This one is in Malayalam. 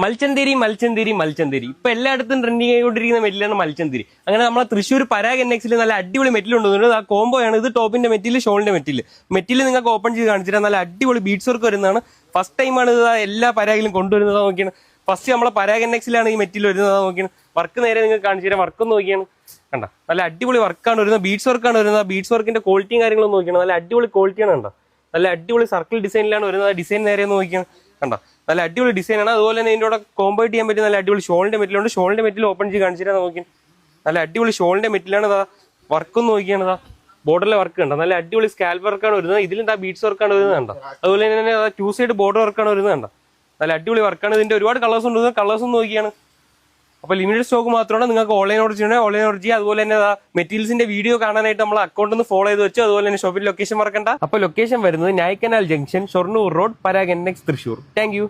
മൽച്ചന്തേരി ഇപ്പൊ എല്ലായിടത്തും ട്രെൻഡിങ് ആയിക്കൊണ്ടിരിക്കുന്ന മെറ്റിലാണ് മൽച്ചന്തേരി. അങ്ങനെ നമ്മളെ തൃശ്ശൂർ പരാഗ് എൻഎക്സിൽ നല്ല അടിപൊളി മെറ്റിൽ കൊണ്ടുവന്നിട്ടുണ്ട്. ആ കോംബോ ആണ് ഇത്. ടോപ്പിന്റെ മെറ്റിൽ, ഷോളിന്റെ മെറ്റിൽ നിങ്ങൾക്ക് ഓപ്പൺ ചെയ്ത് കാണിച്ചിട്ട് നല്ല അടിപൊളി ബീഡ്സ് വർക്ക് വരുന്നതാണ്. ഫസ്റ്റ് ടൈമാണ് ഇത് എല്ലാ പരാഗിലും കൊണ്ടുവരുന്നത് നോക്കിയാണ്. ഫസ്റ്റ് നമ്മളെ പരാഗ് എൻഎക്സിലാണ് ഈ മെറ്റിൽ വരുന്നത് നോക്കിയാണ്. വർക്ക് നേരെ നിങ്ങൾക്ക് കാണിച്ചു തരാം. വർക്ക് നോക്കിയാണ് കണ്ട, നല്ല അടിപൊളി വർക്കാണ് വരുന്നത്. ബീഡ്സ് വർക്കാണ് വരുന്നത്. ബീഡ്സ് വർക്കിന്റെ ക്വാളിറ്റിയും കാര്യങ്ങളും നോക്കിയാണ്. നല്ല അടിപൊളി ക്വാളിറ്റിയാണ് കണ്ട. നല്ല അടിപൊളി സർക്കിൾ ഡിസൈനിലാണ് വരുന്നത്. ഡിസൈൻ നേരെ നോക്കിയാണ് കണ്ട, നല്ല അടിപൊളി ഡിസൈനാണ്. അതുപോലെ തന്നെ ഇതിൻ്റെ കൂടെ കോമ്പൈറ്റ് ചെയ്യാൻ പറ്റിയ നല്ല അടിപൊളി ഷോളിന്റെ മെറ്റിലുണ്ട്. ഷോളിന്റെ മെറ്റിൽ ഓപ്പൺ ചെയ്ത് കാണിച്ചിട്ട് നോക്കി. നല്ല അടിപൊളി ഷോളിന്റെ മെറ്റിലാണ്. വർക്കും നോക്കിയാണ്. ബോർഡറിലെ വർക്ക് കണ്ട, നല്ല അടിപൊളി സ്കാൽപ്പ് വർക്കാണ് വരുന്നത്. ഇതിലും ബീഡ്സ് വർക്കാണ് വരുന്നത് കണ്ട. അതുപോലെ തന്നെ 2 സൈഡ് ബോർഡർ വർക്കാണ് വരുന്നത് കണ്ട. നല്ല അടിപൊളി വർക്കാണ്. ഇതിന്റെ ഒരുപാട് കളേഴ്സ് ഉണ്ട്. കളേഴ്സും നോക്കിയാണ്. അപ്പോൾ ലിമിറ്റഡ് സ്റ്റോക്ക് മാത്രമാണ്. നിങ്ങൾക്ക് ഓൺലൈൻ ഓർഡർ ചെയ്യണമെങ്കിൽ ഓൺലൈൻ ഓർഡർ ചെയ്യുക. അതുപോലെ തന്നെ മെറ്റീരിയൽസിന്റെ വീഡിയോ കാണാനായിട്ട് നമ്മൾ അക്കൗണ്ട് ഒന്ന് ഫോളോ ചെയ്ത് വെച്ചു. അതുപോലെ തന്നെ ഷോപ്പിൽ ലൊക്കേഷൻ മറക്കണ്ട. അപ്പോൾ ലൊക്കേഷൻ വരുന്നത് Naikkanal junction, Shoranur road, Parag NX, Thrissur. Thank U.